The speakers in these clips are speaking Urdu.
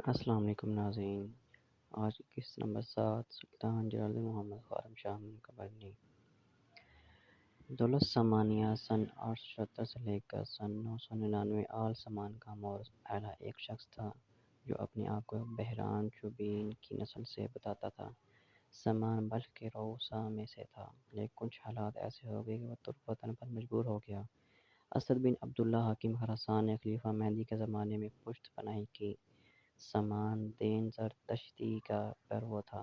السلام علیکم ناظرین۔ آج کی قسط نمبر 7 سلطان جلال محمد خارم شاہ قبرنی دولت ثمانیہ سن 877 سے لے کر سن 999 آل سمان کا مورث اعلیٰ ایک شخص تھا جو اپنے آپ کو بحران چوبین کی نسل سے بتاتا تھا۔ سمان بلخ کے روسا میں سے تھا، لیکن کچھ حالات ایسے ہو گئے کہ وہ ترک وطن پر مجبور ہو گیا۔ اسد بن عبداللہ حاکم خراسان نے خلیفہ مہدی کے زمانے میں پشت پناہی کی۔ سمان دین زرتشتی کا پیرو تھا،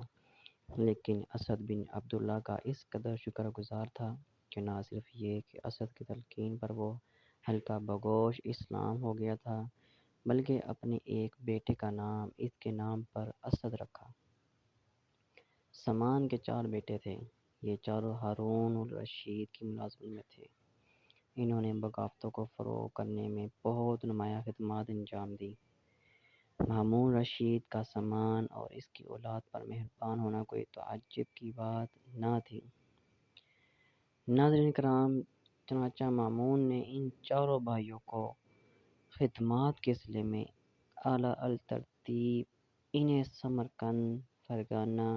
لیکن اسد بن عبداللہ کا اس قدر شکر گزار تھا کہ نہ صرف یہ کہ اسد کی تلقین پر وہ ہلکا بگوش اسلام ہو گیا تھا، بلکہ اپنے ایک بیٹے کا نام اس کے نام پر اسد رکھا۔ سمان کے 4 بیٹے تھے۔ یہ چاروں ہارون الرشید کی ملازمت میں تھے۔ انہوں نے بغاوتوں کو فروغ کرنے میں بہت نمایاں خدمات انجام دی۔ مامون رشید کا سمان اور اس کی اولاد پر مہربان ہونا کوئی تعجب کی بات نہ تھی۔ ناظرین کرام، چنانچہ مامون نے ان چاروں بھائیوں کو خدمات کے سلسلے میں اعلیٰ الترتیب انہیں سمرقند، فرغانہ،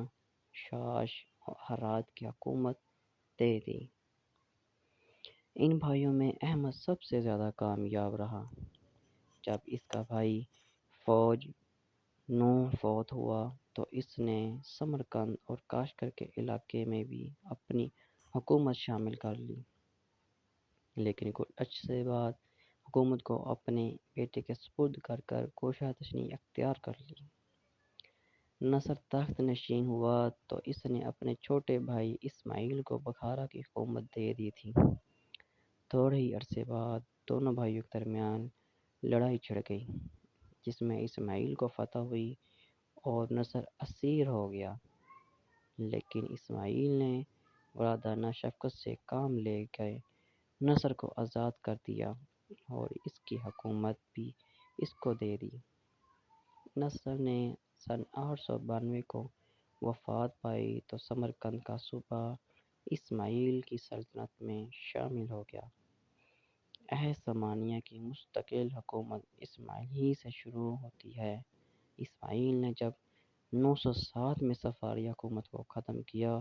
شاش اور ہرات کی حکومت دے دی۔ ان بھائیوں میں احمد سب سے زیادہ کامیاب رہا۔ جب اس کا بھائی فوج نوح فوت ہوا تو اس نے سمرقند اور کاشغر کے علاقے میں بھی اپنی حکومت شامل کر لی، لیکن کچھ عرصے بعد حکومت کو اپنے بیٹے کے سپرد کر کر کوشاں تشنی اختیار کر لی۔ نصر تخت نشین ہوا تو اس نے اپنے چھوٹے بھائی اسماعیل کو بخارا کی حکومت دے دی تھی۔ تھوڑے ہی عرصے بعد دونوں بھائیوں کے درمیان لڑائی چھڑ گئی، جس میں اسماعیل کو فتح ہوئی اور نصر اسیر ہو گیا، لیکن اسماعیل نے برادرانہ شفقت سے کام لے کے نصر کو آزاد کر دیا اور اس کی حکومت بھی اس کو دے دی۔ نصر نے سن 892 کو وفات پائی تو سمرقند کا صوبہ اسماعیل کی سلطنت میں شامل ہو گیا۔ عہد ثمانیہ کی مستقل حکومت اسماعیل ہی سے شروع ہوتی ہے۔ اسماعیل نے جب 907 میں صفاری حکومت کو ختم کیا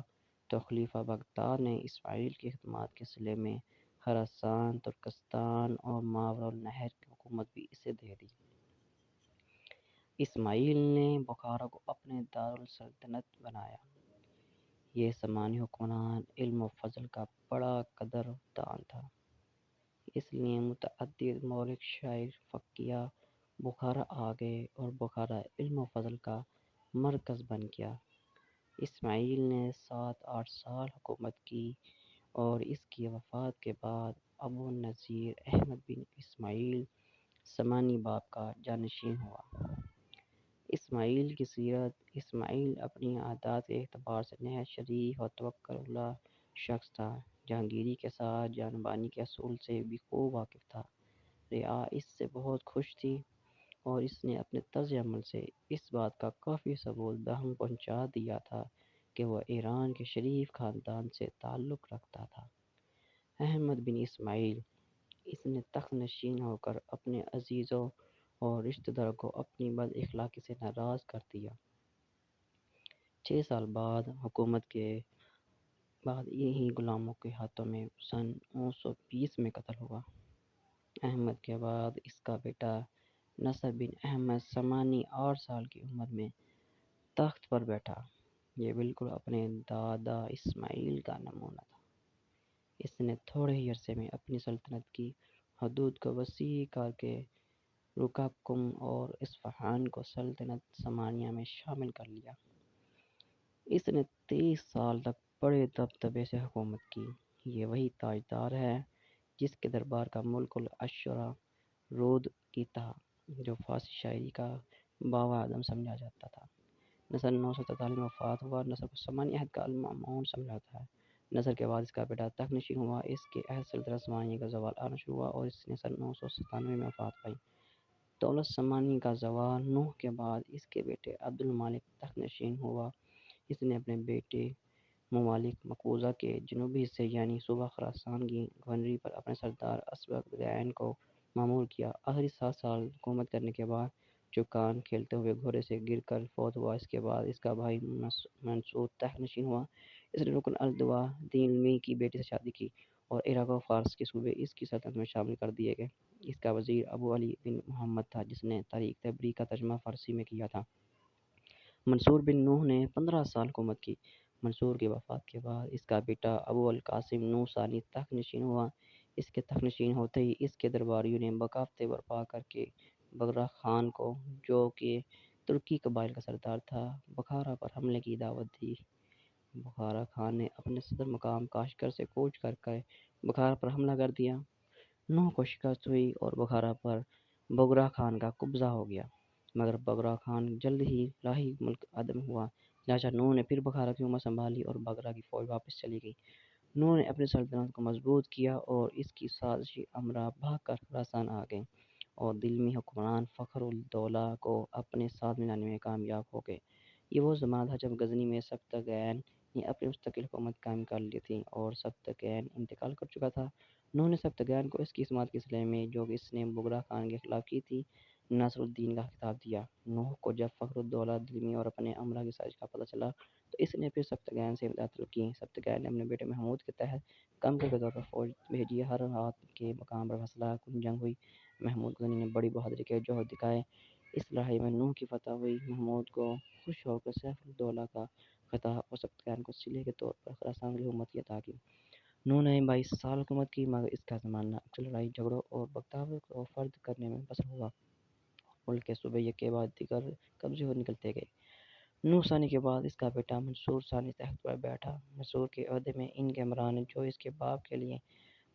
تو خلیفہ بغداد نے اسماعیل کی خدمات کے صلے میں خراسان، ترکستان اور ماوراء النہر کی حکومت بھی اسے دے دی۔ اسماعیل نے بخارا کو اپنے دارالسلطنت بنایا۔ یہ سمانی حکمران علم و فضل کا بڑا قدر دان تھا، اس لیے متعدد مورخ، شاعر، فقیہ بخارا آ گئے اور بخارا علم و فضل کا مرکز بن گیا۔ اسماعیل نے 7-8 سال حکومت کی اور اس کی وفات کے بعد ابو النضیر احمد بن اسماعیل سمانی باب کا جانشین ہوا۔ اسماعیل کی سیرت: اسماعیل اپنی عادات کے اعتبار سے نہایت شریف اور توکل اللہ شخص تھا۔ جہانگیری کے ساتھ جانبانی کے اصول سے بھی خوب واقف تھا۔ رعایا اس سے بہت خوش تھی اور اس نے اپنے طرز عمل سے اس بات کا کافی ثبوت بہم پہنچا دیا تھا کہ وہ ایران کے شریف خاندان سے تعلق رکھتا تھا۔ احمد بن اسماعیل، اس نے تخت نشین ہو کر اپنے عزیزوں اور رشتہ داروں کو اپنی بد اخلاقی سے ناراض کر دیا۔ 6 سال بعد حکومت کے بعد یہی غلاموں کے ہاتھوں میں سن 920 میں قتل ہوا۔ احمد کے بعد اس کا بیٹا نصر بن احمد سمانی 8 سال کی عمر میں تخت پر بیٹھا۔ یہ بالکل اپنے دادا اسماعیل کا نمونہ تھا۔ اس نے تھوڑے ہی عرصے میں اپنی سلطنت کی حدود کو وسیع کر کے رکاکم اور اصفہان کو سلطنت ثمانیہ میں شامل کر لیا۔ اس نے 23 سال تک بڑے دبدبے سے حکومت کی۔ یہ وہی تاجدار ہے جس کے دربار کا ملک الاشرا رود کی تھا، جو فارسی شاعری کا بابا اعظم سمجھا جاتا تھا۔ نصر 943 میں وفات ہوا۔ نصر کو سمانی عہد کا المامون سمجھا جاتا ہے۔ نصر کے بعد اس کا بیٹا تخت نشین ہوا۔ اس کے عہد سلطنت ثمانیہ کا زوال آنا شروع ہوا اور اس نے سن 997 میں وفات پائی۔ دولت ثمانیہ کا زوال نوح کے بعد اس کے بیٹے عبد الملک تخت نشین ہوا۔ اس نے اپنے بیٹے ممالک مقبوضہ کے جنوبی حصے یعنی صوبہ خراسان کی گورنری پر اپنے سردار اسبغ زین کو مامور کیا۔ آخری 7 سال حکومت کرنے کے بعد چوکان کھیلتے ہوئے گھوڑے سے گر کر فوت ہوا۔ اس کے بعد اس کا بھائی منصور تخت نشین ہوا۔ اس نے رکن الدوا دین علمی کی بیٹی سے شادی کی اور عراق و فارس کے صوبے اس کی سلطنت میں شامل کر دیے گئے۔ اس کا وزیر ابو علی بن محمد تھا جس نے تاریخ تبری کا ترجمہ فارسی میں کیا تھا۔ منصور بن نوح نے 15 سال حکومت کی۔ منصور کی وفات کے بعد اس کا بیٹا ابو القاسم نوح ثانی تخت نشین ہوا۔ اس کے تخت نشین ہوتے ہی اس کے درباریوں نے بغاوتیں برپا کر کے بغرا خان کو، جو کہ ترکی قبائل کا سردار تھا، بخارا پر حملے کی دعوت دی۔ بخارا خان نے اپنے صدر مقام کاشغر سے کوچ کر کے بخارا پر حملہ کر دیا۔ نوح کو شکست ہوئی اور بخارا پر بغرا خان کا قبضہ ہو گیا، مگر بغرا خان جلد ہی راہی ملک عدم ہوا، لہٰذا نوح نے پھر بخارا کی حکومت سنبھالی اور بغرا کی فوج واپس چلی گئی۔ نوح نے اپنی سلطنت کو مضبوط کیا اور اس کی سازشی امراء بھاگ کر خراسان آ گئے اور دلمی حکمران فخر الدولہ کو اپنے ساتھ ملانے میں کامیاب ہو گئے۔ یہ وہ زمانہ تھا جب غزنی میں سبکتگین نے اپنی مستقل حکومت قائم کر لی تھی اور سبکتگین انتقال کر چکا تھا۔ نوح نے سبکتگین کو اس کی سماعت کے صلح میں، جو کہ اس نے بغرا خان کے خلاف کی تھی، ناصر الدین کا خطاب دیا۔ نوح کو جب فخر الدولہ دلمی اور اپنے امراء کی سازش کا پتہ چلا تو اس نے پھر سبکتگین سے امداد طلب کی۔ سبکتگین نے اپنے بیٹے محمود کے تحت کمپل کے طور پر فوج بھیجی۔ ہر رات کے مقام پر فیصلہ کن جنگ ہوئی۔ محمود غزنی نے بڑی بہادری کے جوہر دکھائے۔ اس لڑائی میں نوح کی فتح ہوئی۔ محمود کو خوش ہو کر سیف الدولہ کا خطاب اور سبکتگین کو صلح کے طور پر خراسان کی حکومت عطا کی۔ نوح نے 22 سال حکومت کی، مگر اس کا زمانہ اکثر لڑائی جھگڑوں اور بغاوت کو فرد کرنے میں بسر ہوا اور ملک کے صوبے یک کے بعد دیگر قبضے ہو نکلتے گئے۔ نوح ثانی کے بعد اس کا بیٹا منصور ثانی تخت پر بیٹھا۔ منصور کے عہدے میں ان کے امراء نے، جو اس کے باپ کے لیے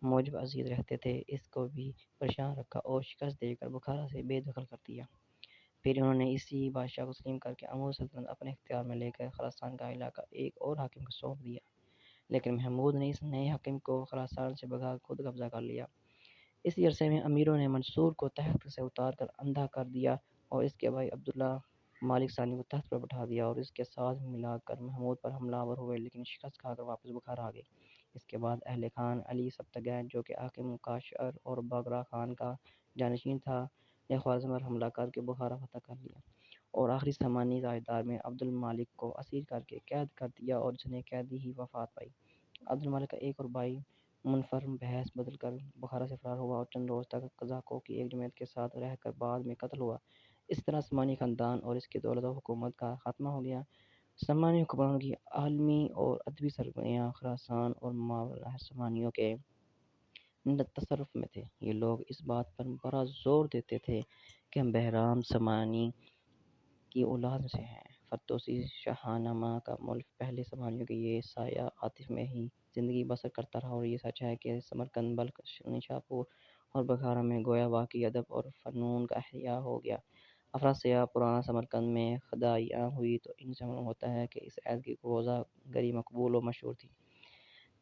موجب عزیز رہتے تھے، اس کو بھی پریشان رکھا اور شکست دے کر بخارا سے بے دخل کر دیا۔ پھر انہوں نے اسی بادشاہ کو تسلیم کر کے امور سلطنت اپنے اختیار میں لے کر خراسان کا علاقہ ایک اور حاکم کو سونپ دیا، لیکن محمود نے اس نئے حاکم کو خراسان سے بھگا خود قبضہ کر لیا۔ اسی عرصے میں امیروں نے منصور کو تخت سے اتار کر اندھا کر دیا اور اس کے بھائی عبداللہ مالک ثانی کو تخت پر بٹھا دیا اور اس کے ساتھ ملا کر محمود پر حملہ آور ہوئے، لیکن شکست کھا کر واپس بخارا آ گئے۔ اس کے بعد اہل خان علی سبکتگین، جو کہ حاکم کاشغر اور بغرا خان کا جانشین تھا، نے خوارزم پر حملہ کر کے بخارا فتح کر لیا اور آخری سامانی تاجدار میں عبد المالک کو اسیر کر کے قید کر دیا اور جس نے قیدی ہی وفات پائی۔ عبد المالک کا ایک اور بھائی منفر بھیس بدل کر بخارا سے فرار ہوا اور چند روز تک قزاقوں کی ایک جماعت کے ساتھ رہ کر بعد میں قتل ہوا۔ اس طرح سامانی خاندان اور اس کی دولت و حکومت کا خاتمہ ہو گیا۔ سامانی حکمرانوں کی عالمی اور ادبی سرگرمیاں خراسان اور ماوراء سامانیوں کے تصرف میں تھے۔ یہ لوگ اس بات پر بڑا زور دیتے تھے کہ ہم بہرام سامانی کی اولاد سے ہیں۔ فردوسی شاہنامہ کا مؤلف پہلے سامانیوں کے یہ سایہ عاطف میں ہی زندگی بسر کرتا رہا اور یہ سچ ہے کہ سمرقند، بلخ، نیشاپور اور بخارا میں گویا واقعی ادب اور فنون کا احیا ہو گیا۔ افراد سیاح پرانا سمرقند میں خدائیاں ہوئی تو ان سے معلوم ہوتا ہے کہ اس عہد کی کوزہ گری مقبول و مشہور تھی۔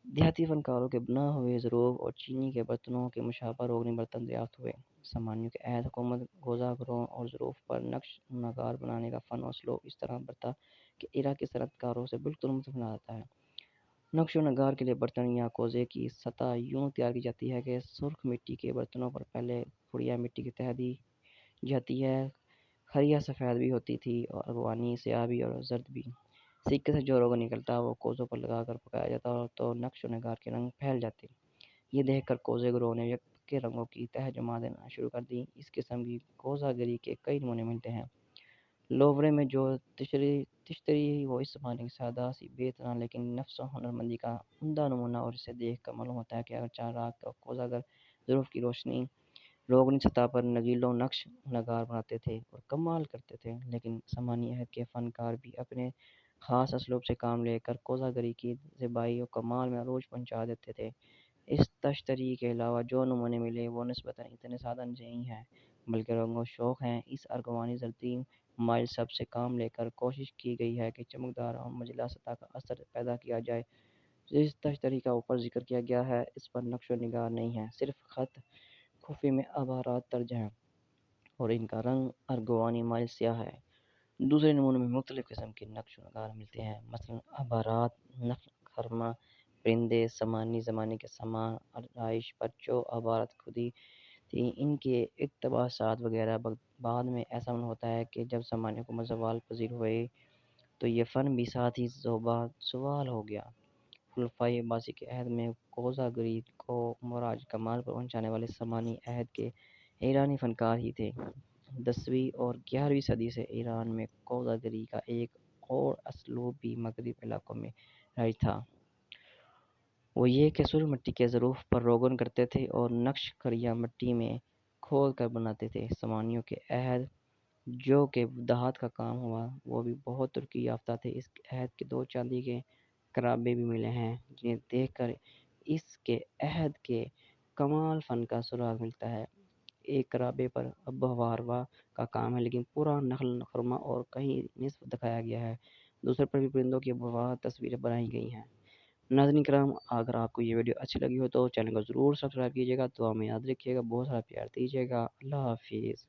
دیہاتی فنکاروں کے بنا ہوئے ظروف اور چینی کے برتنوں کے مشابہ روغنی برتن دریافت ہوئے۔ سامانیوں کے عہد حکومت کوزہ گروں اور ظروف پر نقش نگار بنانے کا فن و اسلوب اس طرح برتا کہ عراقی صنعت کاروں سے بالکل مختلف نظر آتا ہے۔ نقش و نگار کے لیے برتن یا کوزے کی سطح یوں تیار کی جاتی ہے کہ سرخ مٹی کے برتنوں پر پہلے پھڑیا مٹی کی تہ دی جاتی ہے۔ کھریا سفید بھی ہوتی تھی اور ارغوانی سیاہ بھی اور زرد بھی۔ سکے سے جو روغن نکلتا وہ کوزوں پر لگا کر پکایا جاتا تو نقش و نگار کے رنگ پھیل جاتے۔ یہ دیکھ کر کوزے گروں نے یکے رنگوں کی تہ جما دینا شروع کر دی۔ اس قسم کی کوزہ گری کے کئی نمونے ملتے ہیں۔ لوورے میں جو تشتری وہ اس زمانے کی سادہ سی بے تناہ لیکن نفس و ہنرمندی کا عمدہ نمونہ، اور اسے دیکھ کر معلوم ہوتا ہے کہ اگر چالاک کوزہ گر ظروف کی روغنی سطح پر نگیلوں نقش نگار بناتے تھے اور کمال کرتے تھے، لیکن سامانی عہد کے فنکار بھی اپنے خاص اسلوب سے کام لے کر کوزہ گری کی زیبائی و کمال میں عروج پہنچا دیتے تھے۔ اس تشتری کے علاوہ جو نمونے ملے وہ نسبتاً اتنے سادہ نہیں ہیں بلکہ رنگ و شوق ہیں۔ اس ارغوانی زردی مائل سب سے کام لے کر کوشش کی گئی ہے کہ چمکدار اور مجلہ سطح کا اثر پیدا کیا جائے۔ جس تشتری کا اوپر ذکر کیا گیا ہے اس پر نقش و نگار نہیں ہے، صرف خط خفی میں عبارات درج ہیں اور ان کا رنگ ارغوانی مائل سیاہ ہے۔ دوسرے نمونوں میں مختلف قسم کے نقش و نگار ملتے ہیں، مثلاً عبارات، نقش خرمہ، پرندے، سامانی زمانے کے سامان، آرائش، پرچوں، عبارات خودی ان کے اقتباسات وغیرہ بعد میں ایسا ہوتا ہے کہ جب زمانے کو زوال پذیر ہوئے تو یہ فن بھی ساتھ ہی زوال ہو گیا۔ خلفائے عباسی کے عہد میں کوزہ گری کو معراج کمال پر پہنچانے والے سامانی عہد کے ایرانی فنکار ہی تھے۔ 10ویں اور 11ویں صدی سے ایران میں کوزہ گری کا ایک اور اسلوب بھی مغربی علاقوں میں رائج تھا۔ وہ یہ کہ سرخ مٹی کے ظروف پر روغن کرتے تھے اور نقش کھڑیا مٹی میں کھود کر بناتے تھے۔ سامانیوں کے عہد جو کہ دہات کا کام ہوا وہ بھی بہت ترقی یافتہ تھے۔ اس عہد کے 2 چاندی کے کرابے بھی ملے ہیں جنہیں دیکھ کر اس کے عہد کے کمال فن کا سراغ ملتا ہے۔ ایک کرابے پر ابھاروا کا کام ہے لیکن پورا نخل خرما اور کہیں نصف دکھایا گیا ہے، دوسرے پر بھی پرندوں کی ابھار تصویریں بنائی گئی ہیں۔ ناظرین کرام، اگر آپ کو یہ ویڈیو اچھی لگی ہو تو چینل کو ضرور سبسکرائب کیجیے گا، دعا میں یاد رکھیے گا، بہت سارا پیار دیجیے گا۔ اللہ حافظ۔